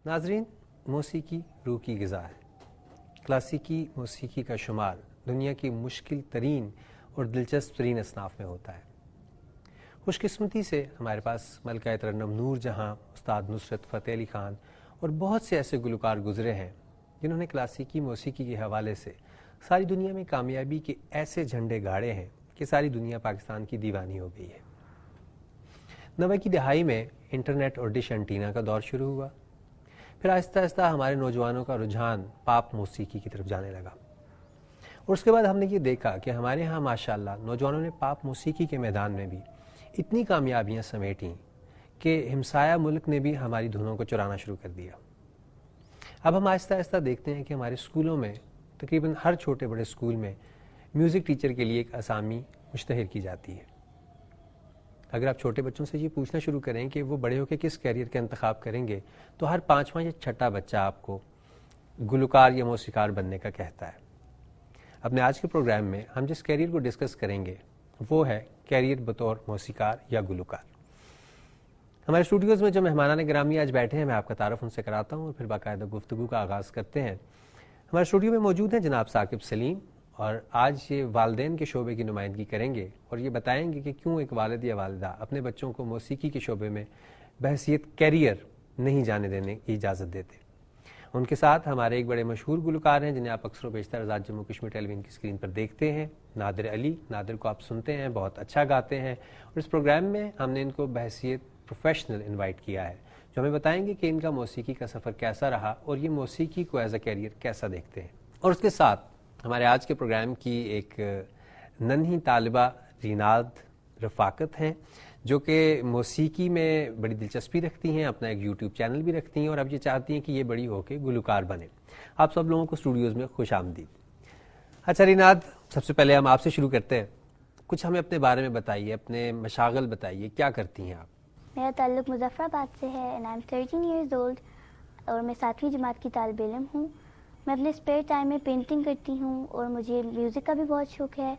ناظرین، موسیقی روح کی غذا ہے۔ کلاسیکی موسیقی کا شمار دنیا کی مشکل ترین اور دلچسپ ترین اصناف میں ہوتا ہے۔ خوش قسمتی سے ہمارے پاس ملکہ ترنم نور جہاں، استاد نصرت فتح علی خان اور بہت سے ایسے گلوکار گزرے ہیں جنہوں نے کلاسیکی موسیقی کے حوالے سے ساری دنیا میں کامیابی کے ایسے جھنڈے گاڑے ہیں کہ ساری دنیا پاکستان کی دیوانی ہو گئی ہے۔ 90 کی دہائی میں انٹرنیٹ اور ڈش اینٹینا کا دور شروع ہوا، پھر آہستہ آہستہ ہمارے نوجوانوں کا رجحان پاپ موسیقی کی طرف جانے لگا، اور اس کے بعد ہم نے یہ دیکھا کہ ہمارے ہاں ماشاءاللہ نوجوانوں نے پاپ موسیقی کے میدان میں بھی اتنی کامیابیاں سمیٹیں کہ ہمسایہ ملک نے بھی ہماری دھنوں کو چرانا شروع کر دیا۔ اب ہم آہستہ آہستہ دیکھتے ہیں کہ ہمارے اسکولوں میں تقریباً ہر چھوٹے بڑے اسکول میں میوزک ٹیچر کے لیے ایک اسامی مشتہر کی جاتی ہے۔ اگر آپ چھوٹے بچوں سے یہ پوچھنا شروع کریں کہ وہ بڑے ہو کے کس کیریئر کا انتخاب کریں گے تو ہر 5واں یا 6واں بچہ آپ کو گلوکار یا موسیقار بننے کا کہتا ہے۔ اپنے آج کے پروگرام میں ہم جس کیریئر کو ڈسکس کریں گے وہ ہے کیریئر بطور موسیقار یا گلوکار۔ ہمارے اسٹوڈیوز میں جو مہمانان گرامی آج بیٹھے ہیں، میں آپ کا تعارف ان سے کراتا ہوں اور پھر باقاعدہ گفتگو کا آغاز کرتے ہیں۔ ہمارے اسٹوڈیو میں موجود ہیں جناب ثاقب سلیم، اور آج یہ والدین کے شعبے کی نمائندگی کریں گے اور یہ بتائیں گے کہ کیوں ایک والد یا والدہ اپنے بچوں کو موسیقی کے شعبے میں بحیثیت کیریئر نہیں جانے دینے کی اجازت دیتے۔ ان کے ساتھ ہمارے ایک بڑے مشہور گلوکار ہیں جنہیں آپ اکثر و بیشتر آزاد جموں کشمیر ٹیلی ویژن کی اسکرین پر دیکھتے ہیں، نادر علی۔ نادر کو آپ سنتے ہیں، بہت اچھا گاتے ہیں، اور اس پروگرام میں ہم نے ان کو بحیثیت پروفیشنل انوائٹ کیا ہے جو ہمیں بتائیں گے کہ ان کا موسیقی کا سفر کیسا رہا اور یہ موسیقی کو ایز اے کیریئر کیسا دیکھتے ہیں۔ اور اس کے ساتھ ہمارے آج کے پروگرام کی ایک ننھی طالبہ ریناد رفاقت ہیں جو کہ موسیقی میں بڑی دلچسپی رکھتی ہیں، اپنا ایک یوٹیوب چینل بھی رکھتی ہیں اور اب یہ چاہتی ہیں کہ یہ بڑی ہو کے گلوکار بنیں۔ آپ سب لوگوں کو اسٹوڈیوز میں خوش آمدید۔ اچھا ریناد، سب سے پہلے ہم آپ سے شروع کرتے ہیں، کچھ ہمیں اپنے بارے میں بتائیے، اپنے مشاغل بتائیے، کیا کرتی ہیں آپ؟ میرا تعلق مظفر آباد سے ہے and I am 13 years old, اور میں 7ویں جماعت کی طالب علم ہوں۔ میں اپنے اسپیئر ٹائم میں پینٹنگ کرتی ہوں اور مجھے میوزک کا بھی بہت شوق ہے۔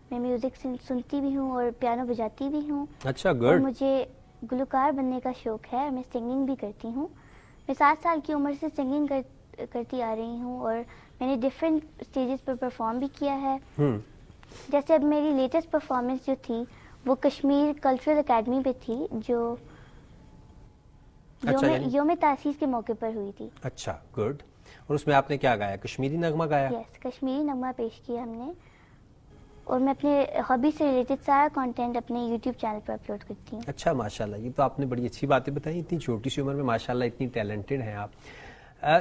میں میوزک سنتی بھی ہوں اور پیانو بجاتی بھی ہوں۔ اچھا، اور گڈ۔ مجھے گلوکار بننے کا شوق ہے، میں سنگنگ بھی کرتی ہوں۔ میں 7 سال کی عمر سے سنگنگ کرتی آ رہی ہوں اور میں نے ڈفرینٹ اسٹیجز پر پرفارم بھی کیا ہے۔ جیسے اب میری لیٹسٹ پرفارمنس جو تھی وہ کشمیر کلچرل اکیڈمی پہ تھی، جو یوم تاسیس کے موقع پر ہوئی تھی۔ اچھا، گڈ۔ اور اس میں آپ نے کیا گایا؟ کشمیری نغمہ گایا؟ یس، کشمیری نغمہ پیش کیا ہم نے، اور میں اپنے ہابی سے ریلیٹڈ سارا کنٹینٹ اپنے یوٹیوب چینل پر اپلوڈ کرتی ہوں۔ اچھا، ماشاءاللہ، یہ تو آپ نے بڑی اچھی باتیں بتائیں، اتنی چھوٹی سی عمر میں ماشاءاللہ اتنی ٹیلنٹڈ ہیں آپ۔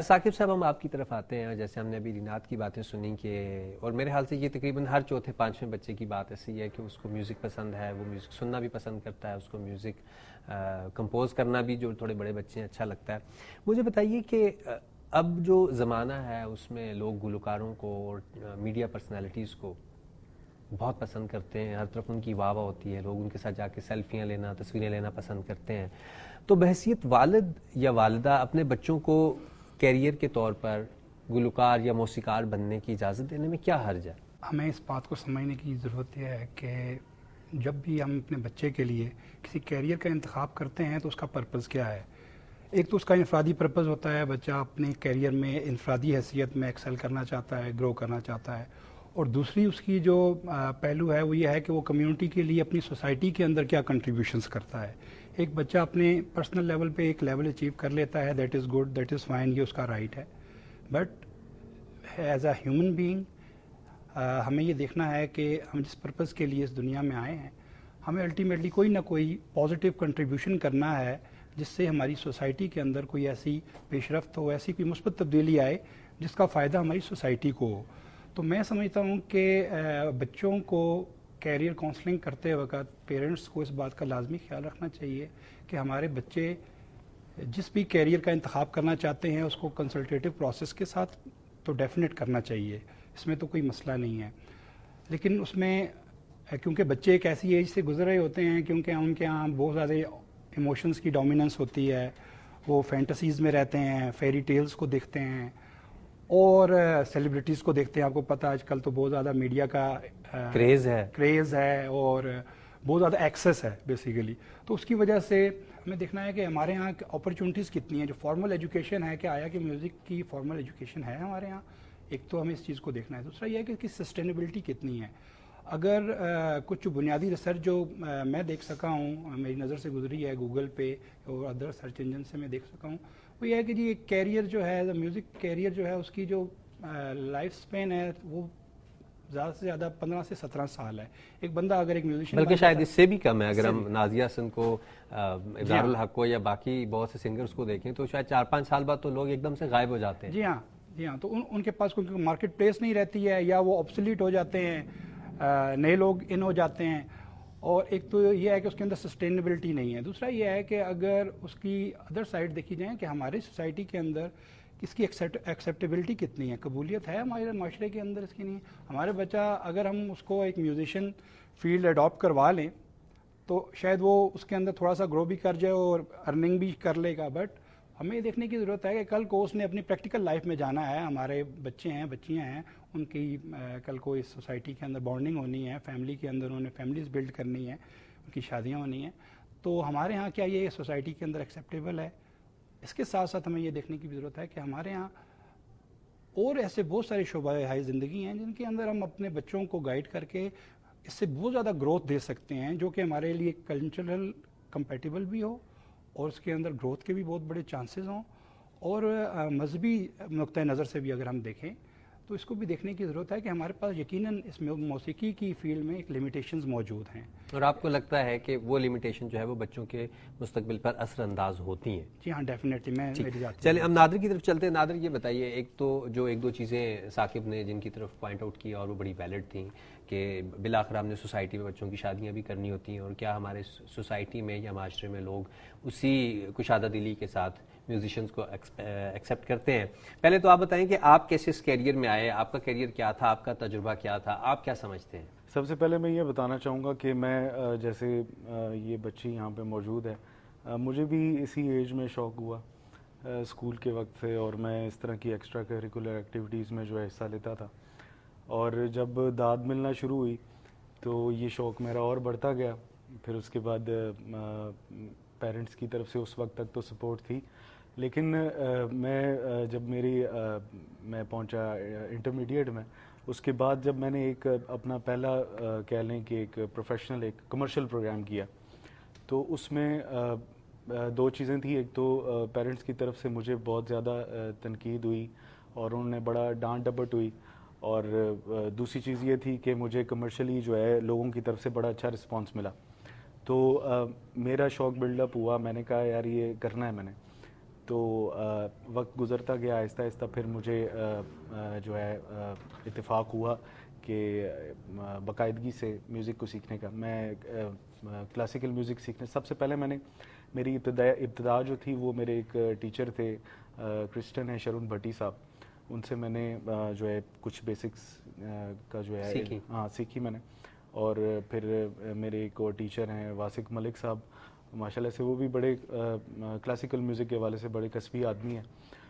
ثاقب صاحب، ہم آپ کی طرف آتے ہیں۔ جیسے ہم نے ابھی ریناد کی باتیں سنی کہ، اور میرے خیال سے یہ تقریباً ہر چوتھے 5ویں بچے کی بات ایسی ہے کہ اس کو میوزک پسند ہے، وہ میوزک سننا بھی پسند کرتا ہے، اس کو میوزک کمپوز کرنا بھی، جو تھوڑے بڑے بچے ہیں، اچھا لگتا ہے۔ مجھے بتائیے کہ اب جو زمانہ ہے اس میں لوگ گلوکاروں کو اور میڈیا پرسنالٹیز کو بہت پسند کرتے ہیں، ہر طرف ان کی واہ واہ ہوتی ہے، لوگ ان کے ساتھ جا کے سیلفیاں لینا، تصویریں لینا پسند کرتے ہیں۔ تو بحیثیت والد یا والدہ اپنے بچوں کو کیریئر کے طور پر گلوکار یا موسیقار بننے کی اجازت دینے میں کیا حرج ہے؟ ہمیں اس بات کو سمجھنے کی ضرورت یہ ہے کہ جب بھی ہم اپنے بچے کے لیے کسی کیریئر کا انتخاب کرتے ہیں تو اس کا پرپز کیا ہے۔ ایک تو اس کا انفرادی پرپز ہوتا ہے، بچہ اپنے کیریئر میں انفرادی حیثیت میں ایکسل کرنا چاہتا ہے، گرو کرنا چاہتا ہے، اور دوسری اس کی جو پہلو ہے وہ یہ ہے کہ وہ کمیونٹی کے لیے اپنی سوسائٹی کے اندر کیا کنٹریبیوشنز کرتا ہے۔ ایک بچہ اپنے پرسنل لیول پہ ایک لیول اچیو کر لیتا ہے، that is good, that is fine, یہ اس کا رائٹ ہے، but as a human being ہمیں یہ دیکھنا ہے کہ ہم جس پرپز کے لیے اس دنیا میں آئے ہیں، ہمیں الٹیمیٹلی کوئی نہ کوئی پازیٹیو کنٹریبیوشن کرنا ہے جس سے ہماری سوسائٹی کے اندر کوئی ایسی پیش رفت ہو، ایسی کوئی مثبت تبدیلی آئے جس کا فائدہ ہماری سوسائٹی کو ہو۔ تو میں سمجھتا ہوں کہ بچوں کو کیریئر کاؤنسلنگ کرتے وقت پیرنٹس کو اس بات کا لازمی خیال رکھنا چاہیے کہ ہمارے بچے جس بھی کیریئر کا انتخاب کرنا چاہتے ہیں اس کو کنسلٹیٹیو پروسیس کے ساتھ تو ڈیفینیٹ کرنا چاہیے، اس میں تو کوئی مسئلہ نہیں ہے۔ لیکن اس میں کیونکہ بچے ایک ایسی ایج سے گزر رہے ہوتے ہیں، کیونکہ ان کے یہاں بہت زیادہ ایموشنز کی ڈومیننس ہوتی ہے، وہ فینٹسیز میں رہتے ہیں، فیری ٹیلز کو دیکھتے ہیں اور سیلیبریٹیز کو دیکھتے ہیں۔ آپ کو پتہ آج کل تو بہت زیادہ میڈیا کا کریز ہے اور بہت زیادہ ایکسیس ہے بیسیکلی، تو اس کی وجہ سے ہمیں دیکھنا ہے کہ ہمارے یہاں اپرچونیٹیز کتنی ہیں. جو فارمل ایجوکیشن ہے کہ آیا کہ میوزک کی فارمل ایجوکیشن ہے ہمارے یہاں, ایک تو ہمیں اس چیز کو دیکھنا ہے. دوسرا یہ ہے کہ اس کی سسٹینیبلٹی کتنی ہے. اگر کچھ بنیادی ریسرچ جو میں دیکھ سکا ہوں, میری نظر سے گزری ہے گوگل پہ اور ادر سرچ انجن سے میں دیکھ سکا ہوں, وہ یہ ہے کہ جی ایک کیریئر جو ہے, میوزک کیریئر جو ہے, اس کی جو لائف سپین ہے وہ زیادہ سے زیادہ 15 سے 17 سال ہے. ایک بندہ اگر ایک میوزیشین, بلکہ شاید اس سے بھی کم ہے. اگر ہم نازیہ حسن کو, ابرار الحق کو یا باقی بہت سے سنگرز کو دیکھیں تو شاید 4-5 سال بعد تو لوگ ایک دم سے غائب ہو جاتے ہیں. جی ہاں, جی ہاں. تو ان کے پاس کوئی مارکیٹ پلیس نہیں رہتی ہے, یا وہ آبسلیٹ ہو جاتے ہیں, نئے لوگ ان ہو جاتے ہیں. اور ایک تو یہ ہے کہ اس کے اندر سسٹینیبلٹی نہیں ہے. دوسرا یہ ہے کہ اگر اس کی ادر سائڈ دیکھی جائیں کہ ہماری سوسائٹی کے اندر اس کی ایکسیپٹیبلٹی کتنی ہے, قبولیت ہے ہمارے معاشرے کے اندر اس کی نہیں. ہمارے بچہ اگر ہم اس کو ایک میوزیشین فیلڈ اڈاپٹ کروا لیں تو شاید وہ اس کے اندر تھوڑا سا گرو بھی کر جائے اور ارننگ بھی کر لے گا. بٹ ہمیں یہ دیکھنے کی ضرورت ہے کہ کل کو اس نے اپنی پریکٹیکل لائف میں جانا ہے. ہمارے بچے ہیں, بچیاں ہیں, ان کی کل کو اس سوسائٹی کے اندر بانڈنگ ہونی ہے, فیملی کے اندر انہوں نے فیملیز بلڈ کرنی ہے, ان کی شادیاں ہونی ہیں. تو ہمارے ہاں کیا یہ سوسائٹی کے اندر ایکسیپٹیبل ہے؟ اس کے ساتھ ساتھ ہمیں یہ دیکھنے کی بھی ضرورت ہے کہ ہمارے ہاں اور ایسے بہت سارے شعبۂ حیات زندگی ہیں جن کے اندر ہم اپنے بچوں کو گائیڈ کر کے اس سے بہت زیادہ گروتھ دے سکتے ہیں, جو کہ ہمارے لیے کلچرل کمپیٹیبل بھی ہو اور اس کے اندر گروتھ کے بھی بہت بڑے چانسز ہوں. اور مذہبی نقطۂ نظر سے بھی اگر ہم دیکھیں تو اس کو بھی دیکھنے کی ضرورت ہے کہ ہمارے پاس یقیناً اس موسیقی کی فیلڈ میں ایک لمیٹیشنز موجود ہیں. اور آپ کو لگتا ہے کہ وہ لمیٹیشن جو ہے وہ بچوں کے مستقبل پر اثر انداز ہوتی ہیں؟ جی ہاں, ڈیفینیٹلی. میں چلیں ہم نادر کی طرف چلتے ہیں. نادر یہ بتائیے, ایک دو چیزیں ثاقب نے جن کی طرف پوائنٹ آؤٹ کی اور وہ بڑی ویلڈ تھیں کہ بالآخر ہم نے سوسائٹی میں بچوں کی شادیاں بھی کرنی ہوتی ہیں, اور کیا ہمارے سوسائٹی میں یا معاشرے میں لوگ اسی کشادہ دلی کے ساتھ میوزیشنز کو ایکسیپٹ کرتے ہیں. پہلے تو آپ بتائیں کہ آپ کیسے اس کیریئر میں آئے, آپ کا کیریئر کیا تھا, آپ کا تجربہ کیا تھا, آپ کیا سمجھتے ہیں؟ سب سے پہلے میں یہ بتانا چاہوں گا کہ میں جیسے یہ بچی یہاں پہ موجود ہے, مجھے بھی اسی ایج میں شوق ہوا اسکول کے وقت سے, اور میں اس طرح کی ایکسٹرا کریکولر ایکٹیویٹیز میں جو ہے حصہ لیتا تھا. اور جب داد ملنا شروع ہوئی تو یہ شوق میرا اور بڑھتا گیا. پھر اس کے بعد پیرنٹس کی طرف سے اس وقت تک تو سپورٹ تھی, لیکن میں جب میں پہنچا انٹرمیڈیٹ میں, اس کے بعد جب میں نے ایک اپنا پہلا کہہ لیں کہ ایک پروفیشنل ایک کمرشل پروگرام کیا, تو اس میں دو چیزیں تھیں. ایک تو پیرنٹس کی طرف سے مجھے بہت زیادہ تنقید ہوئی اور انہوں نے بڑا ڈانٹ ڈپٹ ہوئی, اور دوسری چیز یہ تھی کہ مجھے کمرشلی جو ہے لوگوں کی طرف سے بڑا اچھا رسپانس ملا. تو میرا شوق بلڈ اپ ہوا, میں نے کہا یار یہ کرنا ہے میں نے. تو وقت گزرتا گیا, آہستہ آہستہ پھر مجھے جو ہے اتفاق ہوا کہ باقاعدگی سے میوزک کو سیکھنے کا. میں کلاسیکل میوزک سیکھنے سب سے پہلے میری ابتدا جو تھی وہ میرے ایک ٹیچر تھے, کرسچن ہیں شرون بھٹی صاحب, ان سے میں نے جو ہے کچھ بیسکس کا جو ہے سیکھی میں نے. اور پھر میرے ایک اور ٹیچر ہیں واسق ملک صاحب, ماشاءاللہ سے وہ بھی بڑے کلاسیکل میوزک کے حوالے سے بڑے کسبی آدمی ہیں,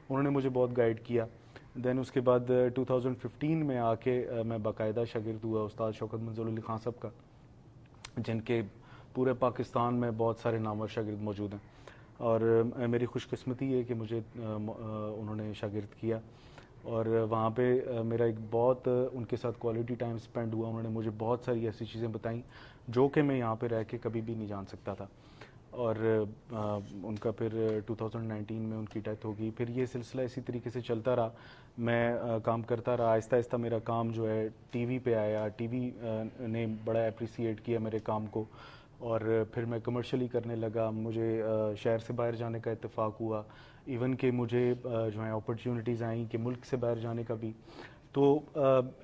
انہوں نے مجھے بہت گائیڈ کیا. دین اس کے بعد 2015 میں آ کے میں باقاعدہ شاگرد ہوا استاد شوکت منظور علی خان صاحب کا, جن کے پورے پاکستان میں بہت سارے نامور شاگرد موجود ہیں. اور میری خوش قسمتی ہے کہ مجھے انہوں نے شاگرد کیا, اور وہاں پہ میرا ایک بہت ان کے ساتھ کوالٹی ٹائم سپینڈ ہوا. انہوں نے مجھے بہت ساری ایسی چیزیں بتائیں جو کہ میں یہاں پہ رہ کے کبھی بھی نہیں جان سکتا تھا. اور ان کا پھر 2019 میں ان کی ڈیتھ ہوگی. پھر یہ سلسلہ اسی طریقے سے چلتا رہا, میں کام کرتا رہا. آہستہ آہستہ میرا کام جو ہے ٹی وی پہ آیا, ٹی وی نے بڑا اپریسیٹ کیا میرے کام کو, اور پھر میں کمرشلی کرنے لگا. مجھے شہر سے باہر جانے کا اتفاق ہوا, ایون کہ مجھے جو ہیں اپرچونٹیز آئیں کہ ملک سے باہر جانے کا بھی. تو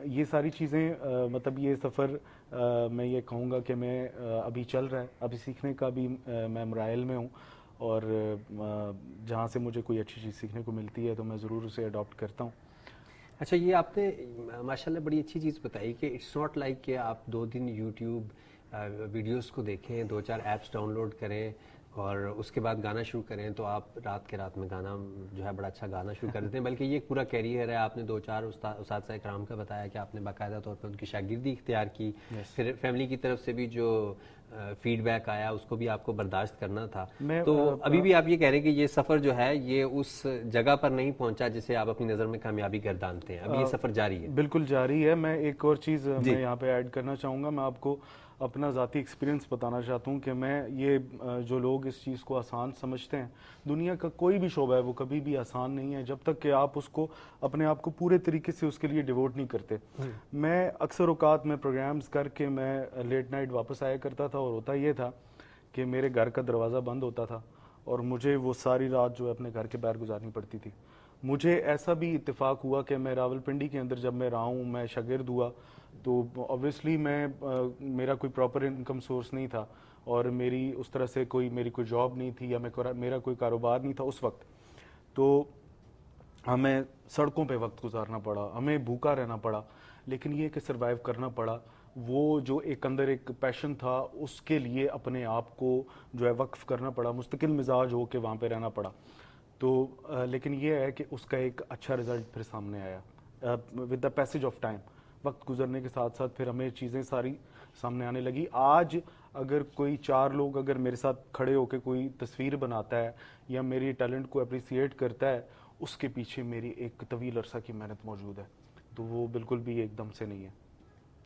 یہ ساری چیزیں مطلب یہ سفر میں یہ کہوں گا کہ میں ابھی چل رہا ہے, ابھی سیکھنے کا بھی میں مراحل میں ہوں, اور جہاں سے مجھے کوئی اچھی چیز سیکھنے کو ملتی ہے تو میں ضرور اسے اڈاپٹ کرتا ہوں. اچھا, یہ آپ نے ماشاءاللہ بڑی اچھی چیز بتائی کہ اٹس ناٹ لائک کہ آپ 2 دن یوٹیوب ویڈیوز کو دیکھیں, 2-4 ایپس ڈاؤن لوڈ کریں اور اس کے بعد گانا شروع کریں تو آپ رات کے رات میں گانا جو ہے بڑا اچھا گانا شروع کر دیتے ہیں. بلکہ یہ ایک پورا کیریئر ہے. آپ نے 2-4 اساتذہ کرام کا بتایا کہ آپ نے باقاعدہ طور پر ان کی شاگردی اختیار کی. پھر فیملی کی طرف سے بھی جو فیڈ بیک آیا اس کو بھی آپ کو برداشت کرنا تھا. میں تو ابھی بھی آپ یہ کہہ رہے ہیں کہ یہ سفر جو ہے یہ اس جگہ پر نہیں پہنچا جسے آپ اپنی نظر میں کامیابی گردانتے ہیں, ابھی یہ سفر جاری ہے. بالکل جاری ہے. میں ایک اور چیز میں یہاں پہ ایڈ کرنا چاہوں گا. میں آپ کو اپنا ذاتی ایکسپیرینس بتانا چاہتا ہوں کہ میں یہ جو لوگ اس چیز کو آسان سمجھتے ہیں, دنیا کا کوئی بھی شعبہ ہے وہ کبھی بھی آسان نہیں ہے جب تک کہ آپ اس کو اپنے آپ کو پورے طریقے سے اس کے لیے ڈیووٹ نہیں کرتے. میں اکثر اوقات میں پروگرامز کر کے میں لیٹ نائٹ واپس آیا کرتا تھا, اور ہوتا یہ تھا کہ میرے گھر کا دروازہ بند ہوتا تھا اور مجھے وہ ساری رات جو ہے اپنے گھر کے باہر گزارنی پڑتی تھی. مجھے ایسا بھی اتفاق ہوا کہ میں راولپنڈی کے اندر جب میں رہا ہوں, میں شاگرد ہوا, تو obviously میرا کوئی پراپر انکم سورس نہیں تھا اور میری اس طرح سے میری کوئی جاب نہیں تھی یا میرا کوئی کاروبار نہیں تھا اس وقت. تو ہمیں سڑکوں پہ وقت گزارنا پڑا, ہمیں بھوکا رہنا پڑا, لیکن یہ کہ سروائیو کرنا پڑا. وہ جو ایک اندر ایک پیشن تھا اس کے لیے اپنے آپ کو جو ہے وقف کرنا پڑا, مستقل مزاج ہو کے وہاں پہ رہنا پڑا. تو لیکن یہ ہے کہ اس کا ایک اچھا رزلٹ پھر سامنے آیا with the passage of time. وقت گزرنے کے ساتھ ساتھ پھر ہمیں چیزیں ساری سامنے آنے لگی. آج اگر کوئی 4 لوگ اگر میرے ساتھ کھڑے ہو کے کوئی تصویر بناتا ہے یا میری ٹیلنٹ کو اپریسیٹ کرتا ہے, اس کے پیچھے میری ایک طویل عرصہ کی محنت موجود ہے. تو وہ بالکل بھی ایک دم سے نہیں ہے.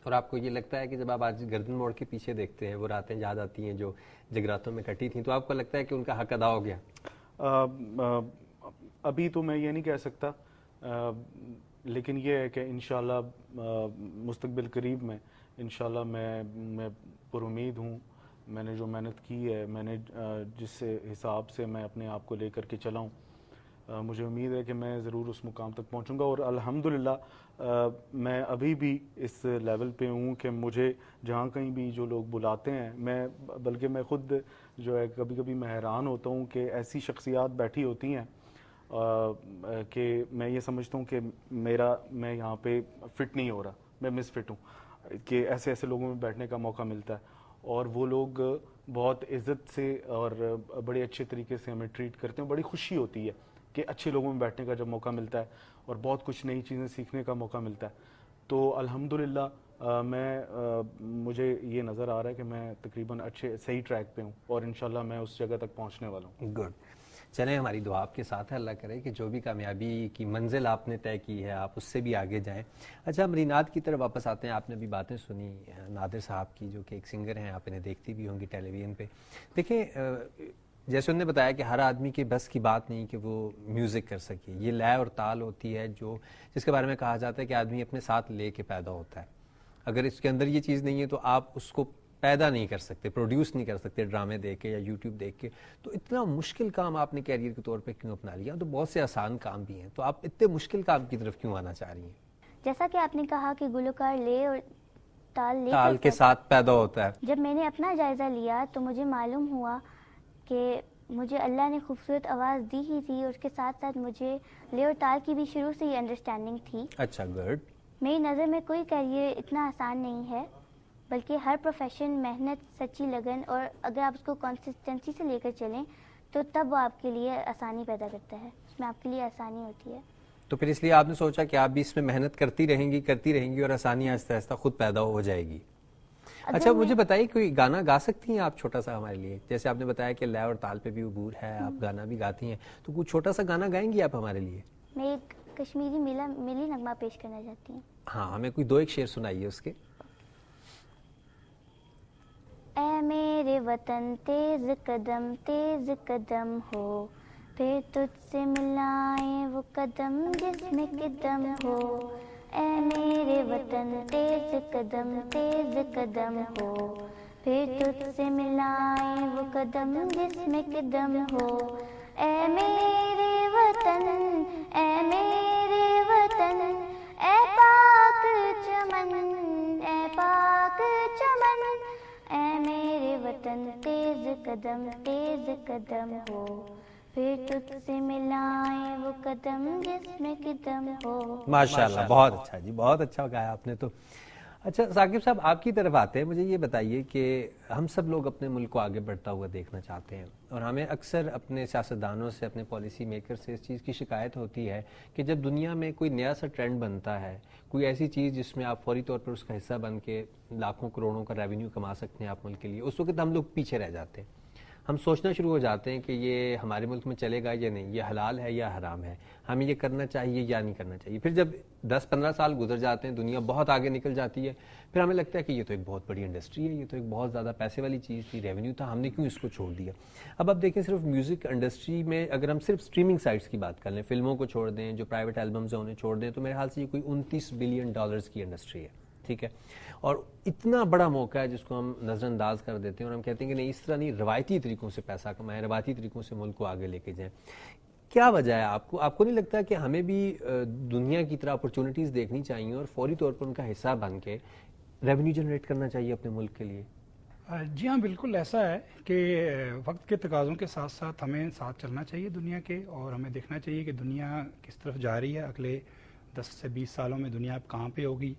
اور آپ کو یہ لگتا ہے کہ جب آپ آج گردن موڑ کے پیچھے دیکھتے ہیں وہ راتیں یاد آتی ہیں جو جگراتوں میں کٹی تھیں, تو آپ کو لگتا ہے کہ ان کا حق ادا ہو گیا؟ ابھی تو میں یہ نہیں کہہ سکتا, لیکن یہ ہے کہ انشاءاللہ مستقبل قریب میں انشاءاللہ میں پر امید ہوں. میں نے جو محنت کی ہے, میں نے جس حساب سے میں اپنے آپ کو لے کر کے چلا ہوں, مجھے امید ہے کہ میں ضرور اس مقام تک پہنچوں گا. اور الحمدللہ میں ابھی بھی اس لیول پہ ہوں کہ مجھے جہاں کہیں بھی جو لوگ بلاتے ہیں, بلکہ میں خود جو ہے کبھی کبھی میں حیران ہوتا ہوں کہ ایسی شخصیات بیٹھی ہوتی ہیں کہ میں یہ سمجھتا ہوں کہ میں یہاں پہ فٹ نہیں ہو رہا, میں مس فٹ ہوں, کہ ایسے لوگوں میں بیٹھنے کا موقع ملتا ہے اور وہ لوگ بہت عزت سے اور بڑے اچھے طریقے سے ہمیں ٹریٹ کرتے ہیں. بڑی خوشی ہوتی ہے کہ اچھے لوگوں میں بیٹھنے کا جب موقع ملتا ہے اور بہت کچھ نئی چیزیں سیکھنے کا موقع ملتا ہے. تو الحمدللہ مجھے یہ نظر آ رہا ہے کہ میں تقریباً صحیح ٹریک پہ ہوں اور انشاءاللہ میں اس جگہ تک پہنچنے والا ہوں. گڈ. چلیں, ہماری دعا آپ کے ساتھ ہے, اللہ کرے کہ جو بھی کامیابی کی منزل آپ نے طے کی ہے آپ اس سے بھی آگے جائیں. اچھا, ہم رینات کی طرف واپس آتے ہیں. آپ نے بھی باتیں سنی نادر صاحب کی جو کہ ایک سنگر ہیں, آپ انہیں دیکھتی بھی ہوں گی ٹیلی ویژن پہ. دیکھیں, جیسے انہوں نے بتایا کہ ہر آدمی کے بس کی بات نہیں کہ وہ میوزک کر سکے. یہ لے اور تال ہوتی ہے جس کے بارے میں کہا جاتا ہے کہ آدمی اپنے ساتھ لے کے پیدا ہوتا ہے. اگر اس کے اندر یہ چیز نہیں ہے تو آپ اس کو پیدا نہیں کر سکتے, پروڈیوس نہیں کر سکتے ڈرامے دیکھ کے یا یوٹیوب دیکھ کے. تو اتنا مشکل کام آپ نے کیریئر کے طور پہ کیوں اپنا لیا؟ تو بہت سے آسان کام بھی ہیں, تو آپ اتنے مشکل کام کی طرف کیوں آنا چاہ رہی ہیں؟ جیسا کہ آپ نے کہا کہ گلوکار لے اور تال کے ساتھ پیدا ہوتا ہے. جب میں نے اپنا جائزہ لیا تو مجھے معلوم ہوا کہ مجھے اللہ نے خوبصورت آواز دی ہی تھی اور اس کے ساتھ ساتھ مجھے لے اور تال کی بھی شروع سے ہی انڈرسٹینڈنگ تھی. اچھا, گڈ. میری نظر میں کوئی کیریئر اتنا آسان نہیں ہے, بلکہ ہر پروفیشن محنت, سچی لگن, اور اگر آپ اس کو کنسسٹنسی سے لے کر چلیں تو تب وہ آپ کے لیے آسانی پیدا کرتا ہے, اس میں آپ کے لیے آسانی ہوتی ہے. تو پھر اس لیے آپ نے سوچا کہ آپ بھی اس میں محنت کرتی رہیں گی اور آسانی آہستہ آہستہ خود پیدا ہو جائے گی. اچھا, مجھے بتائیے کوئی گانا گا سکتی ہیں آپ چھوٹا سا ہمارے لیے؟ جیسے آپ نے بتایا کہ لے اور تال پہ بھی عبور ہے, آپ گانا بھی گاتی ہیں, تو کوئی چھوٹا سا گانا گائیں گی آپ ہمارے لیے؟ میں ایک کشمیری ملی نغمہ پیش کرنا چاہتی ہوں. ہاں, ہمیں کوئی 2-1 شعر سنائیے اس کے. اے میرے وطن تیز قدم ہو, پھر تجھ سے ملائیں وہ قدم جس میں قدم ہو. اے میرے وطن تیز قدم ہو, پھر تجھ سے ملائیں وہ قدم جس میں قدم ہو. اے میرے وطن, اے میرے وطن, اے پاک چمن, اے پاک چمن, اے میرے وطن تیز قدم ہو, پھر تجھ سے ملائیں وہ قدم جس میں قدم ہو. ماشاءاللہ, بہت اچھا جی, بہت اچھا گایا آپ نے. تو اچھا ثاقب صاحب، آپ کی طرف آتے ہیں، مجھے یہ بتائیے کہ ہم سب لوگ اپنے ملک کو آگے بڑھتا ہوا دیکھنا چاہتے ہیں، اور ہمیں اکثر اپنے سیاستدانوں سے، اپنے پالیسی میکر سے اس چیز کی شکایت ہوتی ہے کہ جب دنیا میں کوئی نیا سا ٹرینڈ بنتا ہے، کوئی ایسی چیز جس میں آپ فوری طور پر اس کا حصہ بن کے لاکھوں کروڑوں کا ریونیو کما سکتے ہیں آپ ملک کے لیے، اس وقت ہم لوگ پیچھے رہ جاتے ہیں. ہم سوچنا شروع ہو جاتے ہیں کہ یہ ہمارے ملک میں چلے گا یا نہیں، یہ حلال ہے یا حرام ہے، ہمیں یہ کرنا چاہیے یا نہیں کرنا چاہیے. پھر جب 10-15 سال گزر جاتے ہیں، دنیا بہت آگے نکل جاتی ہے، پھر ہمیں لگتا ہے کہ یہ تو ایک بہت بڑی انڈسٹری ہے، یہ تو ایک بہت زیادہ پیسے والی چیز تھی، ریونیو تھا، ہم نے کیوں اس کو چھوڑ دیا. اب آپ دیکھیں صرف میوزک انڈسٹری میں اگر ہم صرف اسٹریمنگ سائٹس کی بات کر لیں، فلموں کو چھوڑ دیں، جو پرائیویٹ البمز ہیں انہیں چھوڑ دیں، تو میرے خیال سے یہ کوئی $29 بلین کی انڈسٹری ہے. ٹھیک ہے، اور اتنا بڑا موقع ہے جس کو ہم نظر انداز کر دیتے ہیں، اور ہم کہتے ہیں کہ نہیں، اس طرح نہیں، روایتی طریقوں سے پیسہ کمائیں، روایتی طریقوں سے ملک کو آگے لے کے جائیں. کیا وجہ ہے؟ آپ کو نہیں لگتا کہ ہمیں بھی دنیا کی طرح اپرچونٹیز دیکھنی چاہیے اور فوری طور پر ان کا حصہ بن کے ریونیو جنریٹ کرنا چاہیے اپنے ملک کے لیے؟ جی ہاں، بالکل ایسا ہے کہ وقت کے تقاضوں کے ساتھ ساتھ ہمیں ساتھ چلنا چاہیے دنیا کے، اور ہمیں دیکھنا چاہیے کہ دنیا کس طرف جا رہی ہے. اگلے 10 سے 20 سالوں میں دنیا کہاں پہ ہوگی.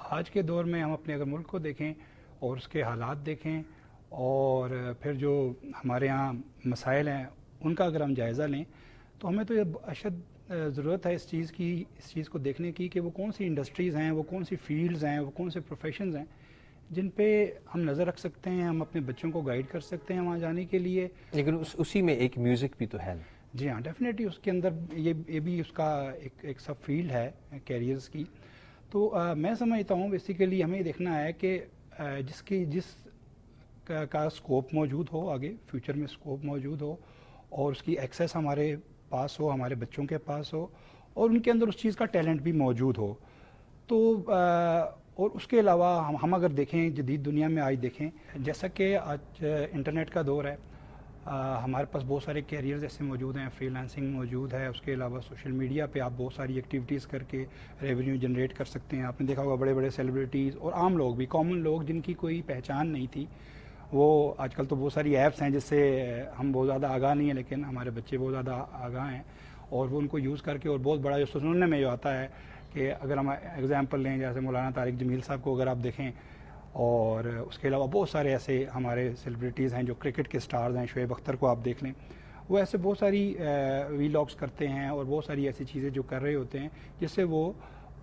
آج کے دور میں ہم اپنے اگر ملک کو دیکھیں اور اس کے حالات دیکھیں، اور پھر جو ہمارے ہاں مسائل ہیں ان کا اگر ہم جائزہ لیں، تو ہمیں تو یہ اشد ضرورت ہے اس چیز کو دیکھنے کی کہ وہ کون سی انڈسٹریز ہیں، وہ کون سی فیلڈز ہیں، وہ کون سے پروفیشنز ہیں جن پہ ہم نظر رکھ سکتے ہیں، ہم اپنے بچوں کو گائیڈ کر سکتے ہیں وہاں جانے کے لیے. لیکن اسی میں ایک میوزک بھی تو ہے. جی ہاں، ڈیفینیٹلی اس کے اندر یہ بھی اس کا ایک سب فیلڈ ہے کیریئرز کی. تو میں سمجھتا ہوں بیسیکلی ہمیں یہ دیکھنا ہے کہ جس کا اسکوپ موجود ہو، آگے فیوچر میں اسکوپ موجود ہو، اور اس کی ایکسیس ہمارے پاس ہو، ہمارے بچوں کے پاس ہو، اور ان کے اندر اس چیز کا ٹیلنٹ بھی موجود ہو. تو اور اس کے علاوہ ہم اگر دیکھیں جدید دنیا میں، آج دیکھیں جیسا کہ آج انٹرنیٹ کا دور ہے، ہمارے پاس بہت سارے کیریئرز ایسے موجود ہیں، فری لانسنگ موجود ہے. اس کے علاوہ سوشل میڈیا پہ آپ بہت ساری ایکٹیویٹیز کر کے ریونیو جنریٹ کر سکتے ہیں. آپ نے دیکھا ہوگا بڑے بڑے سیلیبریٹیز اور عام لوگ بھی، کامن لوگ جن کی کوئی پہچان نہیں تھی، وہ آج کل تو بہت ساری ایپس ہیں جس سے ہم بہت زیادہ آگاہ نہیں ہیں، لیکن ہمارے بچے بہت زیادہ آگاہ ہیں، اور وہ ان کو یوز کر کے، اور بہت بڑا جو سننے میں جو آتا ہے کہ اگر ہم ایگزامپل لیں جیسے مولانا طارق جمیل صاحب کو اگر آپ دیکھیں، اور اس کے علاوہ بہت سارے ایسے ہمارے سیلیبریٹیز ہیں جو کرکٹ کے سٹارز ہیں، شعیب اختر کو آپ دیکھ لیں، وہ ایسے بہت ساری ویلاگس کرتے ہیں اور بہت ساری ایسی چیزیں جو کر رہے ہوتے ہیں جس سے وہ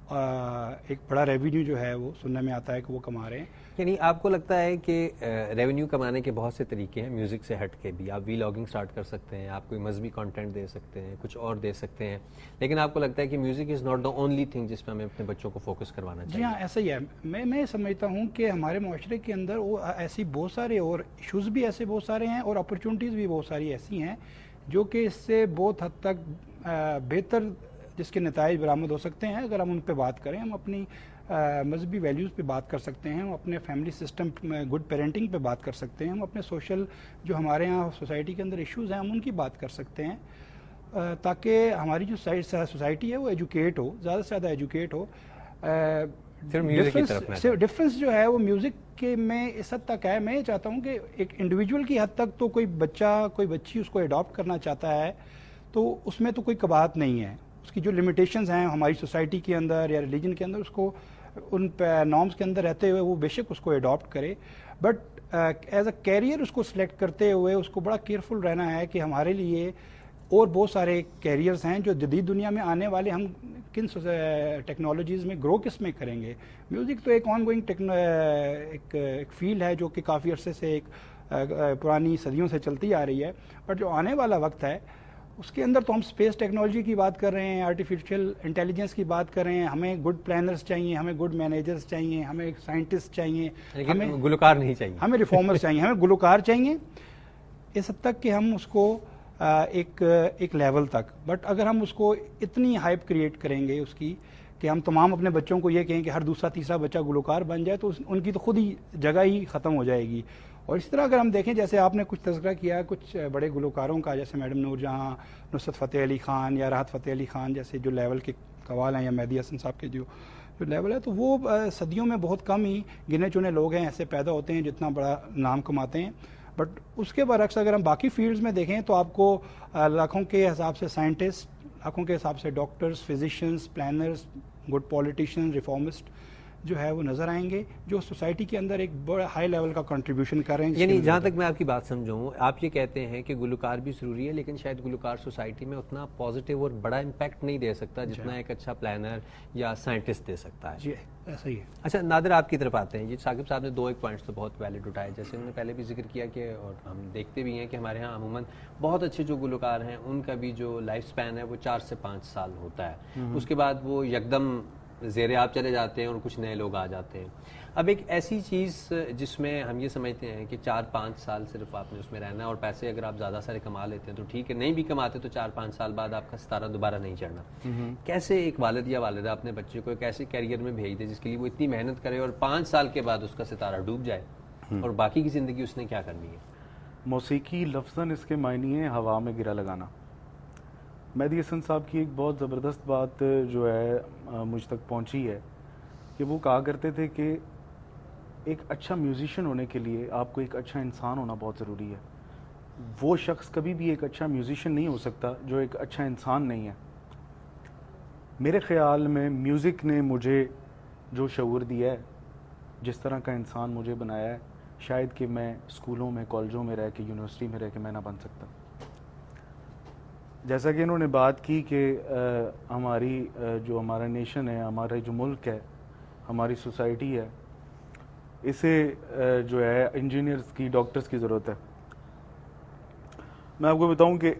ایک بڑا ریونیو جو ہے وہ سننے میں آتا ہے کہ وہ کما رہے ہیں. یعنی آپ کو لگتا ہے کہ ریونیو کمانے کے بہت سے طریقے ہیں، میوزک سے ہٹ کے بھی آپ ویلاگنگ سٹارٹ کر سکتے ہیں، آپ کوئی مذہبی کانٹینٹ دے سکتے ہیں، کچھ اور دے سکتے ہیں، لیکن آپ کو لگتا ہے کہ music is not the only thing جس پہ ہمیں اپنے بچوں کو فوکس کروانا چاہیے؟ جی ہاں، ایسا ہی ہے. میں سمجھتا ہوں کہ ہمارے معاشرے کے اندر وہ ایسی بہت سارے اور ایشوز بھی ایسے بہت سارے ہیں، اور اپرچونٹیز بھی بہت ساری ایسی ہیں جو کہ اس سے بہت حد تک بہتر جس کے نتائج برآمد ہو سکتے ہیں اگر ہم ان پہ بات کریں. ہم اپنی مذہبی ویلیوز پہ بات کر سکتے ہیں، ہم اپنے فیملی سسٹم میں گڈ پیرنٹنگ پہ بات کر سکتے ہیں، ہم اپنے سوشل جو ہمارے ہاں سوسائٹی کے اندر ایشوز ہیں ہم ان کی بات کر سکتے ہیں، تاکہ ہماری جو سوسائٹی ہے وہ ایجوکیٹ ہو، زیادہ سے زیادہ ایجوکیٹ ہو. ڈفرینس جو ہے وہ میوزک کے میں اس حد تک ہے. میں یہ چاہتا ہوں کہ ایک انڈیویجول کی حد تک تو کوئی بچہ کوئی بچی اس کو اڈاپٹ کرنا چاہتا ہے تو اس میں تو کوئی قباحت نہیں ہے. اس کی جو لمیٹیشنز ہیں ہماری سوسائٹی کے اندر یا ریلیجن کے اندر، اس کو ان نارمز کے اندر رہتے ہوئے وہ بے شک اس کو اڈاپٹ کرے، بٹ ایز اے کیریئر اس کو سلیکٹ کرتے ہوئے اس کو بڑا کیئرفل رہنا ہے کہ ہمارے لیے اور بہت سارے کیریئرز ہیں جو جدید دنیا میں آنے والے، ہم کن ٹیکنالوجیز میں گرو کس میں کریں گے. میوزک تو ایک آن گوئنگ ایک فیلڈ ہے جو کہ کافی عرصے سے ایک پرانی صدیوں سے چلتی آ رہی ہے، بٹ جو آنے والا وقت ہے اس کے اندر تو ہم اسپیس ٹیکنالوجی کی بات کر رہے ہیں، آرٹیفیشیل انٹیلیجنس کی بات کر رہے ہیں. ہمیں گڈ پلانرز چاہیے، ہمیں گڈ مینیجرز چاہیے، ہمیں سائنٹسٹ چاہیے، ہمیں گلوکار نہیں چاہیے، ہمیں ریفارمرز چاہیے، ہمیں گلوکار چاہیے، اس حد تک کہ ہم اس کو ایک لیول تک. بٹ اگر ہم اس کو اتنی ہائپ کریٹ کریں گے اس کی کہ ہم تمام اپنے بچوں کو یہ کہیں کہ ہر دوسرا تیسرا بچہ گلوکار بن جائے، تو ان کی تو خود ہی جگہ ہی ختم ہو جائے گی. اور اس طرح اگر ہم دیکھیں جیسے آپ نے کچھ تذکرہ کیا کچھ بڑے گلوکاروں کا، جیسے میڈم نور جہاں، نصرت فتح علی خان یا راحت فتح علی خان جیسے جو لیول کے قوال ہیں، یا مہدی حسن صاحب کے جو لیول ہے، تو وہ صدیوں میں بہت کم ہی گنے چنے لوگ ہیں ایسے پیدا ہوتے ہیں جتنا بڑا نام کماتے ہیں. بٹ اس کے برعکس اگر ہم باقی فیلڈز میں دیکھیں تو آپ کو لاکھوں کے حساب سے سائنٹسٹ، لاکھوں کے حساب سے doctors, فزیشینز، planners, good politician, reformist جو ہے وہ نظر آئیں گے جو سوسائٹی کے اندر ایک بڑا ہائی لیول کا کنٹریبیوشن کر رہے ہیں. یعنی جہاں تک میں آپ کی بات سمجھوں, آپ یہ کہتے ہیں کہ گلوکار بھی ضروری ہے, لیکن شاید گلوکار سوسائٹی میں اتنا پازیٹیو اور بڑا امپیکٹ نہیں دے سکتا جتنا ایک اچھا پلانر یا سائنٹسٹ دے سکتا ہے. جی ایسا ہی ہے. اچھا نادر, آپ کی طرف آتے ہیں. یہ ثاقب صاحب نے 2 پوائنٹس تو بہت ویلڈ اٹھائے, جیسے انہوں نے پہلے بھی ذکر کیا کہ, اور ہم دیکھتے بھی ہیں کہ ہمارے ہاں عموماً بہت اچھے جو گلوکار ہیں ان کا بھی جو لائف سپین ہے وہ 4 سے 5 سال ہوتا ہے. اس کے بعد وہ یکدم زیر آب چلے جاتے ہیں اور کچھ نئے لوگ آ جاتے ہیں. اب ایک ایسی چیز جس میں ہم یہ سمجھتے ہیں کہ 4-5 سال صرف آپ نے اس میں رہنا ہے, اور پیسے اگر آپ زیادہ سارے کما لیتے ہیں تو ٹھیک ہے, نہیں بھی کماتے تو 4-5 سال بعد آپ کا ستارہ دوبارہ نہیں چڑھنا. کیسے ایک والد یا والدہ اپنے بچے کو ایک ایسے کیریئر میں بھیج دے جس کے لیے وہ اتنی محنت کرے اور 5 سال کے بعد اس کا ستارہ ڈوب جائے, اور باقی کی زندگی اس نے کیا کرنی ہے؟ موسیقی لفظاً اس کے معنی ہے ہوا میں گرا لگانا. مہدی حسن صاحب کی ایک بہت زبردست بات جو ہے مجھ تک پہنچی ہے کہ وہ کہا کرتے تھے کہ ایک اچھا میوزیشین ہونے کے لیے آپ کو ایک اچھا انسان ہونا بہت ضروری ہے. وہ شخص کبھی بھی ایک اچھا میوزیشین نہیں ہو سکتا جو ایک اچھا انسان نہیں ہے. میرے خیال میں میوزک نے مجھے جو شعور دیا ہے, جس طرح کا انسان مجھے بنایا ہے, شاید کہ میں اسکولوں میں, کالجوں میں رہ کے, یونیورسٹی میں رہ کے میں نہ بن سکتا. جیسا کہ انہوں نے بات کی کہ ہماری جو ہمارا نیشن ہے, ہمارا جو ملک ہے, ہماری سوسائٹی ہے, اسے جو ہے انجینئرز کی, ڈاکٹرز کی ضرورت ہے. میں آپ کو بتاؤں کہ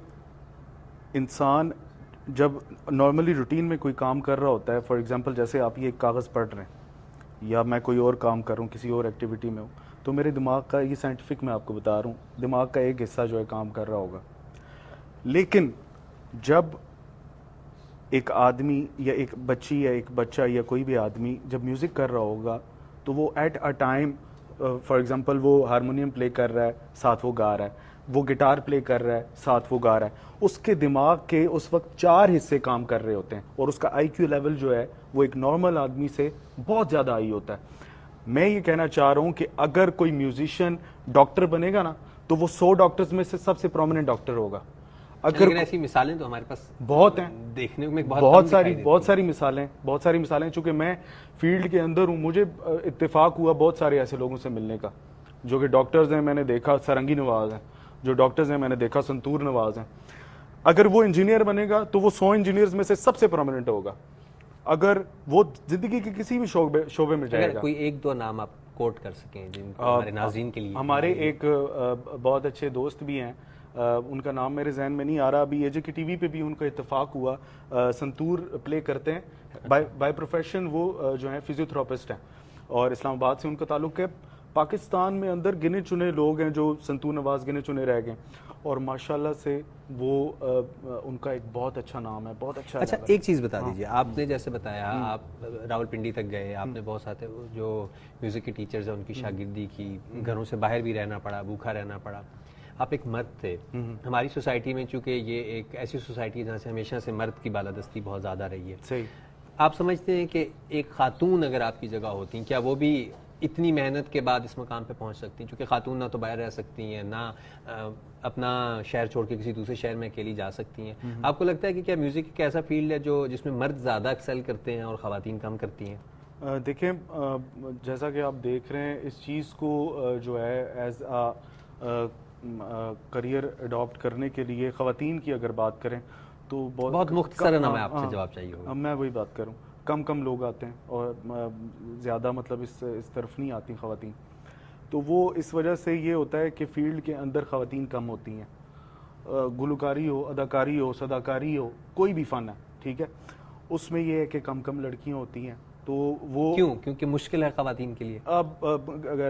انسان جب نارملی روٹین میں کوئی کام کر رہا ہوتا ہے, فار ایگزامپل جیسے آپ یہ ایک کاغذ پڑھ رہے ہیں یا میں کوئی اور کام کر رہا ہوں, کسی اور ایکٹیویٹی میں ہوں, تو میرے دماغ کا, یہ سائنٹیفک میں آپ کو بتا رہا ہوں, دماغ کا ایک حصہ جو ہے کام کر رہا ہوگا. لیکن جب ایک آدمی یا ایک بچی یا ایک بچہ یا کوئی بھی آدمی جب میوزک کر رہا ہوگا تو وہ at a time, for example وہ ہارمونیم پلے کر رہا ہے, ساتھ وہ گا رہا ہے, وہ گٹار پلے کر رہا ہے, ساتھ وہ گا رہا ہے, اس کے دماغ کے اس وقت 4 حصے کام کر رہے ہوتے ہیں, اور اس کا آئی کیو لیول جو ہے وہ ایک نارمل آدمی سے بہت زیادہ ہائی ہوتا ہے. میں یہ کہنا چاہ رہا ہوں کہ اگر کوئی میوزیشین ڈاکٹر بنے گا نا تو وہ 100 ڈاکٹرز میں سے سب سے پرومیننٹ ڈاکٹر ہوگا. اگر ایسی مثالیں تو ہمارے پاس بہت ہیں, دیکھنے میں بہت ساری مثالیں. چونکہ میں فیلڈ کے اندر ہوں, مجھے اتفاق ہوا بہت سارے ایسے لوگوں سے ملنے کا جو کہ ڈاکٹرز ہیں. میں نے دیکھا سرنگی نواز ہیں جو ڈاکٹرز ہیں, میں نے دیکھا سنتور نواز ہیں. اگر وہ انجینئر بنے گا تو وہ 100 انجینئرز میں سے سب سے پرومیننٹ ہوگا. اگر وہ زندگی کے کسی بھی شعبے میں جائے گا. کوئی 1-2 نام آپ کوٹ کر سکیں جن کو ہمارے ناظرین کے لیے. ہمارے ایک بہت اچھے دوست بھی ہیں, ان کا نام میرے ذہن میں نہیں آ رہا ابھی, اے جے کے ٹی وی پہ بھی ان کا اتفاق ہوا. سنتور پلے کرتے ہیں, بائی پروفیشن وہ جو ہیں فزیوتھراپسٹ ہیں, اور اسلام آباد سے ان کا تعلق ہے. پاکستان میں اندر گنے چنے لوگ ہیں جو سنتور نواز گنے چنے رہ گئے, اور ماشاءاللہ سے وہ ان کا ایک بہت اچھا نام ہے, بہت اچھا. اچھا ایک چیز بتا دیجیے, آپ نے جیسے بتایا آپ راول پنڈی تک گئے, آپ نے بہت سارے جو میوزک کے ٹیچرز ہیں ان کی شاگردی کی, گھروں سے باہر بھی رہنا پڑا, بھوکا رہنا پڑا. آپ ایک مرد تھے. ہماری سوسائٹی میں چونکہ یہ ایک ایسی سوسائٹی ہے جہاں سے ہمیشہ سے مرد کی بالادستی بہت زیادہ رہی ہے, صحیح. آپ سمجھتے ہیں کہ ایک خاتون اگر آپ کی جگہ ہوتی کیا وہ بھی اتنی محنت کے بعد اس مقام پہ پہنچ سکتی ہیں؟ چونکہ خاتون نہ تو باہر رہ سکتی ہیں, نہ اپنا شہر چھوڑ کے کسی دوسرے شہر میں اکیلی جا سکتی ہیں. آپ کو لگتا ہے کہ کیا میوزک ایک ایسا فیلڈ ہے جس میں مرد زیادہ ایکسل کرتے ہیں اور خواتین کم کرتی ہیں؟ دیکھیں, جیسا کہ آپ دیکھ رہے ہیں, اس چیز کو جو ہے ایز کریئر اڈاپٹ کرنے کے لیے خواتین کی اگر بات کریں تو بہت مختصراً ہمیں آپ سے جواب چاہیے ہوگا. میں وہی بات کروں, کم لوگ آتے ہیں اور زیادہ مطلب اس طرف نہیں آتی خواتین. تو وہ اس وجہ سے یہ ہوتا ہے کہ فیلڈ کے اندر خواتین کم ہوتی ہیں. گلوکاری ہو, اداکاری ہو, صداکاری ہو, کوئی بھی فن ہے, ٹھیک ہے, اس میں یہ ہے کہ کم لڑکیاں ہوتی ہیں. تو وہ کیونکہ مشکل ہے خواتین کے لیے. اب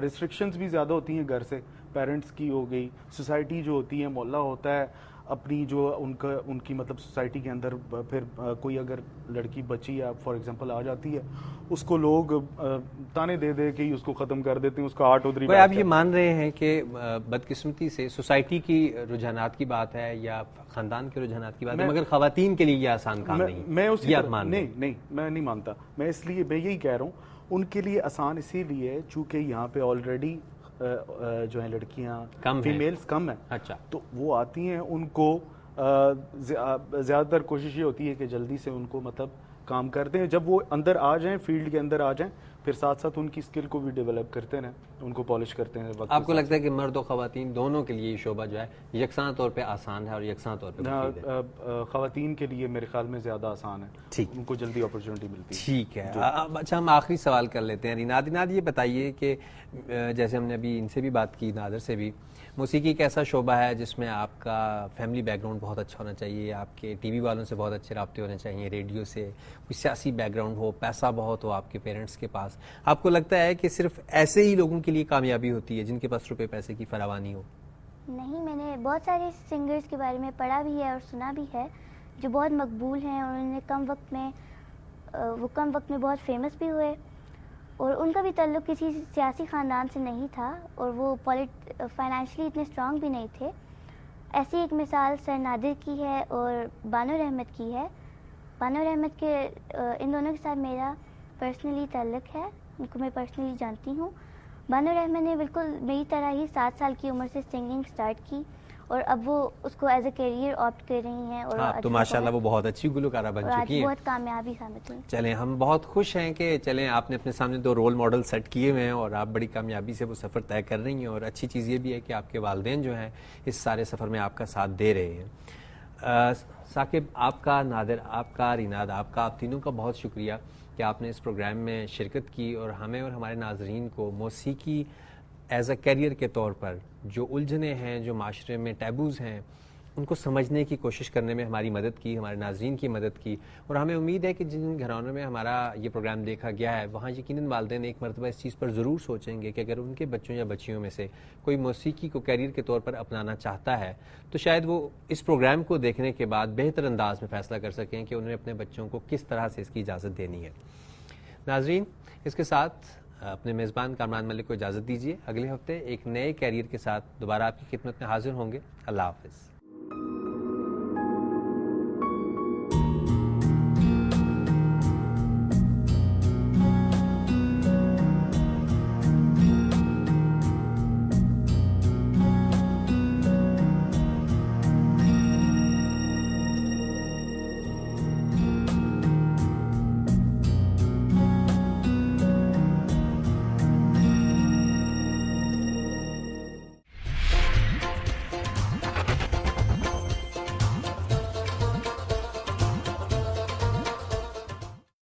ریسٹرکشنز بھی زیادہ ہوتی ہیں گھر سے, پیرنٹس کی ہو گئی, سوسائٹی جو ہوتی ہے, محلہ ہوتا ہے اپنی, جو ان کی مطلب سوسائٹی کے اندر پھر کوئی اگر لڑکی بچی یا فار ایگزامپل آ جاتی ہے, اس کو لوگ تانے دے کے ہی اس کو ختم کر دیتے ہیں, اس کا آٹھ ادھری. آپ یہ مان رہے ہیں کہ بدقسمتی سے سوسائٹی کی رجحانات کی بات ہے یا خاندان کے رجحانات کی بات ہے, مگر خواتین کے لیے یہ آسان کام نہیں؟ میں نہیں مانتا. میں اس لیے میں یہی کہہ رہا ہوں, ان کے لیے آسان اسی لیے چونکہ یہاں پہ آلریڈی جو ہیں لڑکیاں فیمیلز کم ہیں. اچھا, تو وہ آتی ہیں, ان کو زیادہ تر کوشش یہ ہوتی ہے کہ جلدی سے ان کو مطلب کام کرتے ہیں. جب وہ اندر آ جائیں, فیلڈ کے اندر آ جائیں, پھر ساتھ ساتھ ان کی اسکل کو بھی ڈیولپ کرتے ہیں, ان کو پالش کرتے ہیں وقت. آپ کو لگتا ہے کہ مرد و خواتین دونوں کے لیے یہ شعبہ جو ہے یکساں طور پہ آسان ہے اور یکساں طور پہ مفید ہے؟ خواتین کے لیے میرے خیال میں زیادہ آسان ہے, ٹھیک, ان کو جلدی اپرچونٹی ملتی ہے. ٹھیک ہے. اچھا, ہم آخری سوال کر لیتے ہیں. ریناد یہ بتائیے کہ جیسے ہم نے ابھی ان سے بھی بات کی, نادر سے بھی, موسیقی ایک ایسا شعبہ ہے جس میں آپ کا فیملی بیک گراؤنڈ بہت اچھا ہونا چاہیے, آپ کے ٹی وی والوں سے بہت اچھے رابطے ہونے چاہیے, ریڈیو سے, کوئی سیاسی بیک گراؤنڈ ہو, پیسہ بہت ہو آپ کے پیرنٹس کے پاس. آپ کو لگتا ہے کہ صرف ایسے ہی لوگوں کے لیے کامیابی ہوتی ہے جن کے پاس روپے پیسے کی فراوانی ہو؟ نہیں, میں نے بہت سارے سنگرز کے بارے میں پڑھا بھی ہے اور سنا بھی ہے جو بہت مقبول ہیں, اور انہوں نے کم وقت میں بہت فیمس بھی ہوئے, اور ان کا بھی تعلق کسی سیاسی خاندان سے نہیں تھا, اور وہ فائنینشلی اتنے اسٹرانگ بھی نہیں تھے. ایسی ایک مثال سر نادر کی ہے اور بانو رحمت کی ہے. بانو رحمت کے ان دونوں کے ساتھ میرا پرسنلی تعلق ہے, ان کو میں پرسنلی جانتی ہوں. بانو رحمت نے بالکل میری طرح ہی 7 سال کی عمر سے سنگنگ سٹارٹ کی, اور اب وہ اس کو ایز اے کیریئر آپٹ کر رہی ہیں, اور تو ماشاءاللہ وہ بہت اچھی گلوکارہ بن چکی ہیں, بہت کامیابی ثابت ہوئی. چلیں, ہم بہت خوش ہیں کہ چلیں آپ نے اپنے سامنے 2 رول ماڈل سیٹ کیے ہوئے ہیں اور آپ بڑی کامیابی سے وہ سفر طے کر رہی ہیں, اور اچھی چیز یہ بھی ہے کہ آپ کے والدین جو ہیں اس سارے سفر میں آپ کا ساتھ دے رہے ہیں. ثاقب, آپ کا, نادر آپ کا, ریناد آپ کا, آپ تینوں کا بہت شکریہ کہ آپ نے اس پروگرام میں شرکت کی اور ہمیں اور ہمارے ناظرین کو موسیقی ایز اے کیریئر کے طور پر جو الجھنے ہیں, جو معاشرے میں ٹیبوز ہیں, ان کو سمجھنے کی کوشش کرنے میں ہماری مدد کی, ہمارے ناظرین کی مدد کی. اور ہمیں امید ہے کہ جن گھرانوں میں ہمارا یہ پروگرام دیکھا گیا ہے وہاں یقیناً والدین ایک مرتبہ اس چیز پر ضرور سوچیں گے کہ اگر ان کے بچوں یا بچیوں میں سے کوئی موسیقی کو کیریئر کے طور پر اپنانا چاہتا ہے تو شاید وہ اس پروگرام کو دیکھنے کے بعد بہتر انداز میں فیصلہ کر سکیں کہ انہیں اپنے بچوں کو کس طرح سے اس کی اجازت دینی ہے. ناظرین, اس کے ساتھ اپنے میزبان کامران ملک کو اجازت دیجیے. اگلے ہفتے ایک نئے کیریئر کے ساتھ دوبارہ آپ کی خدمت میں حاضر ہوں گے. اللہ حافظ.